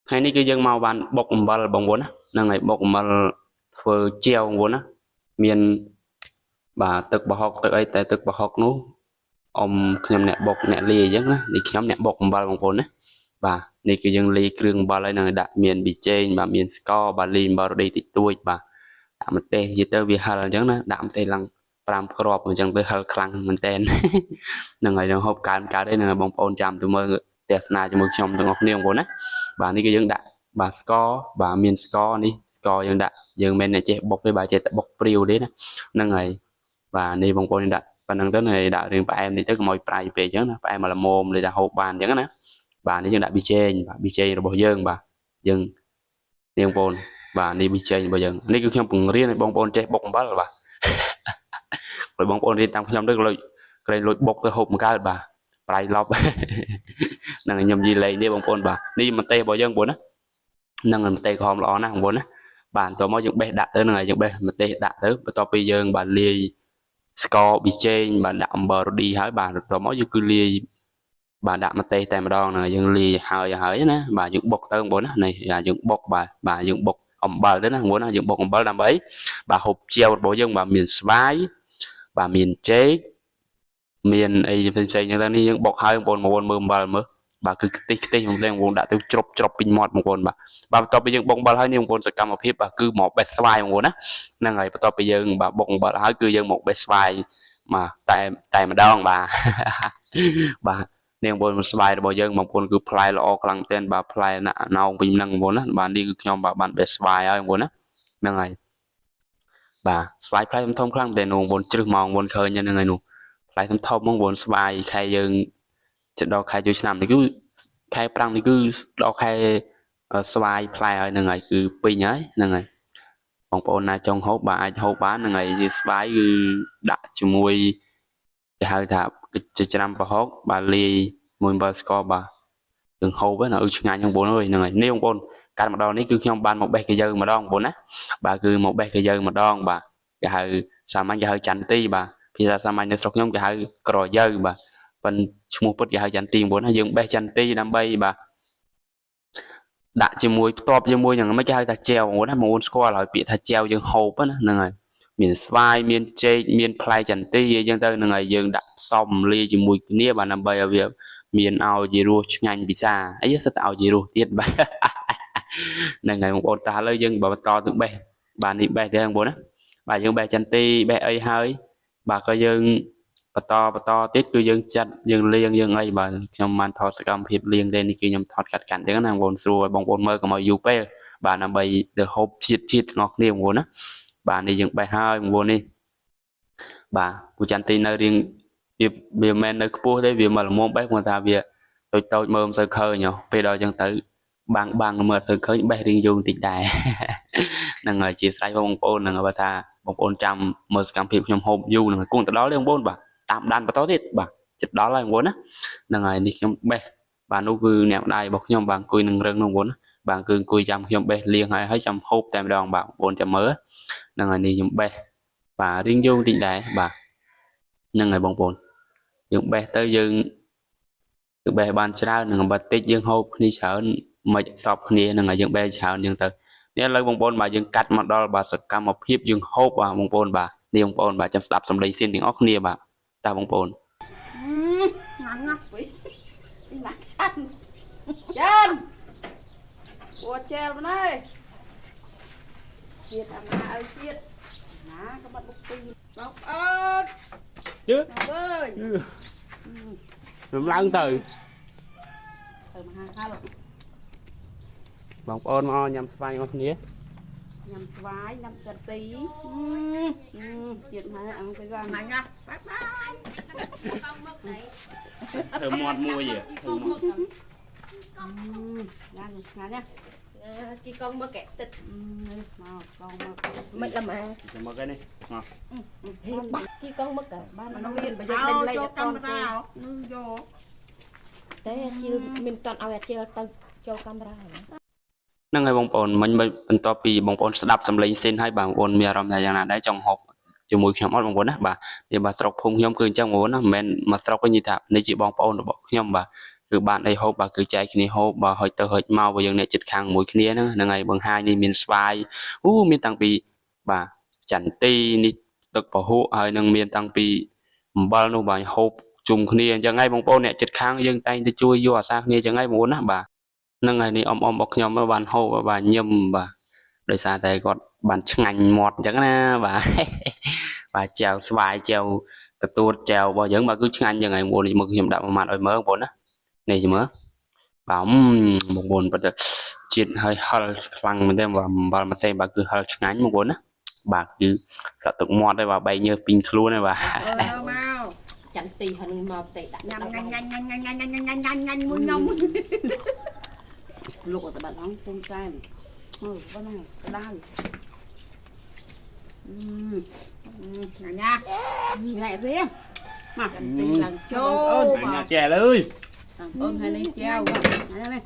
ថ្ងៃនេះគឺយើងមកបានបុកអំបិលបងប្អូនណាហ្នឹងហើយបុកអំបិលធ្វើជាវបងប្អូនណាមានបាទទឹកប្រហុកទឹកអីតែទឹកប្រហុកនោះអ៊ំខ្ញុំអ្នកបុកអ្នកលាយអញ្ចឹងណានេះខ្ញុំអ្នកបុកអំបិលបងប្អូនណាបាទនេះគឺយើងលាយគ្រឿងអំបិលហើយនឹងដាក់មានប៊ីចេងបាទមានស្ករបាទលាយអំបិលរ៉ូឌីតិចតួចបាទដាក់ម្ទេសនិយាយទៅវាហឹលអញ្ចឹងណាដាក់ម្ទេសឡើង5គ្រាប់អញ្ចឹងទៅហឹលខ្លាំងមែនតើហ្នឹងហើយយើងហូបកើនអីហ្នឹងបងប្អូនចាំទៅមើលទស្សនាជាមួយខ្ញុំទាំងអស់គ្នាបងប្អូនណាបាទនេះគឺយើងដាក់បាទស្ករបាទមានស្ករនេះស្ករយើងដាក់យើងមិនមែនចេះបុកទេបាទចេះតែបុកព្រាវទេណាហ្នឹងហើយបាទនេះបងប្អូនដាក់ប៉ុណ្្នឹងទៅហើយដាក់រឿងផ្អែមនេះទៅកុំឲ្យប្រៃពេកអញ្ចឹងណាផ្អែមមកល្មមលេតែហូបបានអញ្ចឹងណាបាទនេះយើងដាក់ប៊ីចេងបាទប៊ីចេងរបស់យើងបាទយើងនេះបងប្អូនបាទនេះប៊ីចេងរបស់យើងនេះគឺខ្ញុំពង្រៀនឲ្យបងប្អូនចេះបុកអំបិលបាទឲ្យបងប្អូនរៀនតាមខ្ញុំទៅលុយក្រែងលុយបុកទៅហូបមកកើតបាទប្រៃឡប់ហ្នឹងខ្ញុំនិយាយលេងទេបងប្អូនបាទនេះម្ទេសរបស់យើងបងប្អូនណាហ្នឹងម្ទេសក្រហមល្អណាស់បងប្អូនណាបាទតោះមកយើងបេះដាក់ទៅហ្នឹងហើយយើងបេះម្ទេសដាក់ទៅបន្ទាប់ពីយើងបាទលាយស្ករប៊ីចេងបាទដាក់អំបិលរ៉ូឌីហើយបាទតោះមកយើងគឺលាយបាទដាក់ម្ទេសតែម្ដងហ្នឹងយើងលាយហើយណាបាទយើងបុកទៅបងប្អូនណានេះយើងបុកបាទយើងបុកអំបិលទៅណាបងប្អូនណាយើងបុកអំបិលដើម្បីបាទហូបជាវរបស់យើងបាទមានស្វាយបាទមានចេកមានអីផ្សេងៗចឹងទៅនេះយើងបុកហើយបងប្អូនមើលអំបិលមើលបាទគឺខ្ទិះបងប្អូនដាក់ទៅជ្រប់ពេញមាត់បងប្អូនបាទបន្ទាប់ពីយើងបុកអំបិលហើយនេះបងប្អូនសកម្មភាពបាទគឺមកបេះស្វាយបងប្អូនណាហ្នឹងហើយបន្ទាប់ពីយើងបាទបុកអំបិលហើយគឺយើងមកបេះស្វាយបាទតែម្ដងបាទបាទនេះបងប្អូនស្វាយរបស់យើងបងប្អូនគឺផ្លែល្អខ្លាំងមែនបាទផ្លែណាក់ណោងវិញហ្នឹងបងប្អូនណាបាទនេះគឺខ្ញុំបាទបានបេះស្វាយហើយបងប្អូនណាហ្នឹងហើយបាទស្វាយផ្លែធំខ្លាំងតែនោះបងប្អូនជ្រឹះមកបងប្អូនឃើញហ្នឹងហើយនោះផ្លែធំបងប្អូនស្វាយខែយើងចិត្តដល់ខែចូលឆ្នាំនេះគឺខែប្រាំងនេះគឺដល់ខែស្វាយផ្លែហើយហ្នឹងហើយគឺពេញហើយហ្នឹងហើយបងប្អូនណាចង់ហូបបាទអាចហូបបានហ្នឹងហើយវាស្វាយគឺដាក់ជាមួយគេហៅថាចិញ្ច្រាំប្រហុកបាទលាយមួយអំបិលស្ករបាទយើងហូបណាឆ្ងាញ់បងប្អូនអើយហ្នឹងហើយនេះបងប្អូនកាលម្ដងនេះគឺខ្ញុំបានមកបេះកាយើម្ដងបងប្អូនណាបាទគឺមកបេះកាយើម្ដងបាទគេហៅសាមញ្ញគេហៅចន្ទទីបាទភាសាសាមញ្ញនៅស្រុកខ្ញុំគេហៅក្រយើបាទប៉ុន្តែឈ្មោះពិតគេហៅចន្ទទីបងប្អូនណាយើងបេះចន្ទទីដើម្បីបាទដាក់ជាមួយផ្ទាប់ជាមួយយ៉ាងម៉េចគេហៅថាជាវបងប្អូនណាបងប្អូនស្គាល់ហើយពាក្យថាជាវយើងហូបណាហ្នឹងហើយមានស្វាយមានចេកមានផ្លែចន្ទទីអីចឹងទៅហ្នឹងហើយយើងដាក់ផ្សំលាយជាមួយគ្នាបាទដើម្បីឲ្យវាមានឲ្យជារសឆ្ងាញ់ពិសាអីសិតតែឲ្យជារសទៀតបាទហ្នឹងហើយបងប្អូនតោះឥឡូវយើងបន្តទៅបេះបាទនេះបេះទេបងប្អូនណាបាទយើងបេះចន្ទទីបេះអីហើយបាទក៏យើងបន្តទៀតគឺយើងចាត់យើងលាងយើងអីបាទខ្ញុំបានថតសកម្មភាពលាងទេនេះគឺខ្ញុំថតកាត់អញ្ចឹងណាបងប្អូនស្រួលឲ្យបងប្អូនមើលកុំឲ្យយូរពេកបាទដើម្បីទៅហូបជាតិទាំងអស់គ្នាបងប្អូនណាបាទនេះយើងបេះហើយបងប្អូននេះបាទពូចន្ទទីនៅរៀងវាមិននៅខ្ពស់ទេវាមកល្មមបេះគាត់ថាវាតូចមើលមិនសូវឃើញពេលដល់អញ្ចឹងទៅបាំងមើលសូវឃើញបេះរៀងយូរបន្តិចដែរហ្នឹងហើយជាស្រ័យបងប្អូនហ្នឹងបើថាបងប្អូនចាំមើលសកម្មភាពខ្ញុំហូបយូរហ្នឹងគង់ទៅដល់ទេបងប្អូនបាទតាមដានបន្តទៀតបាទចិត្តដល់ហើយបងប្អូនណាហ្នឹងហើយនេះខ្ញុំបេះបាទនោះគឺអ្នកម្ដាយរបស់ខ្ញុំបាទអង្គុយនឹងរឹងនោះបងប្អូនណាបាទគឺអង្គុយចាំខ្ញុំបេះលៀងហើយចាំហូបតែម្ដងបាទបងប្អូនចាំមើលហ្នឹងហើយនេះខ្ញុំបេះបាទរៀងយូរបន្តិចដែរបាទហ្នឹងហើយបងប្អូនយើងបេះទៅយើងបេះបានច្រើននឹងអំបិលតិចយើងហូបគ្នាច្រើនមិនស្របគ្នាហ្នឹងហើយយើងបេះច្រើនយើងទៅនេះឥឡូវបងប្អូនបាទយើងកាត់មកដល់បាទសកម្មភាពយើងហូបបាទបងប្អូនបាទនេះបងប្អូនបាទចាំស្ដាប់សំឡេងសៀនទាំងអស់គ្នាបាទតើបងប្អូនងាប់វិញណាស់ចាន់ចាន់ពូជែលម្នេះជាតិអាណាឲ្យជាតិណាក៏បាត់បុកពីបងអើយជឿអើយរំឡើងទៅមហាខាលបងប្អូនមកញ៉ាំស្វាយអស់គ្នាញ៉ាំស្វាយញ៉ាំចន្ទីជាតិមកអង្គទៅក៏ណាញ់ណាបាយបាយកង់មកនេះធ្វើមាត់មួយធ្វើមាត់ញ៉ាំឆ្ងាញ់ណាគីកង់មកកែទឹកមកកង់មកមិនល្មាចាំមកនេះមកគីកង់មកកែបានnóមានប្រយោជន៍លេខកាមេរ៉ានឹងយកតែជាមានតន់ឲ្យអាជាទៅចូលកាមេរ៉ាហ្នឹងហើយបងប្អូនមិញបន្ទាប់ពីបងប្អូនស្ដាប់សំឡេងសេនហើយបងប្អូនមានអារម្មណ៍ថាយ៉ាងណាដែរចង់ហូបជាមួយខ្ញុំអត់បងប្អូនណាបាទនេះបាទស្រុកភូមិខ្ញុំគឺអញ្ចឹងបងប្អូនណាមិនមែនមកស្រុកវិញនិយាយថានេះជាបងប្អូនរបស់ខ្ញុំបាទ cứ bạn đây hộp bà cứ chạy khi hộp bà hỏi tờ hỏi mau vào dân này chật khang mũi kia nữa là ngày bằng hai đi miền xoay miền tăng bị bà chẳng ti ni tức bảo hộ hay nâng miền tăng bị bao nhiêu bà hộp chung kia cho ngay bằng bao nè chật khang dân tay đi chui vô sang kia cho ngay muốn á bà nâng ngày này om bọc nhóm bà bàn hộp bà nhầm bà đời xa tay còn bàn ngành mọt chẳng na bà bà trèo xoay trèo cái tuột trèo bao giờ mà cứ ngành như ngày mua thì mực hiểm đạo mà ở mơ bốn á này chứ mơ bảo một buồn bật chuyện hơi hơi lăng mình đem vào mà xem bà cứ hơi ngắn một bốn á bà cứ sợ tự mọt đây bà bay như pin luôn này bà chẳng tì hình mà tì đặt nhanh muốn nhông lục ở tại bạn không con trai có này cái đau nha này gì mà tì lần chô nhà chè ơi ơn hay đi treo này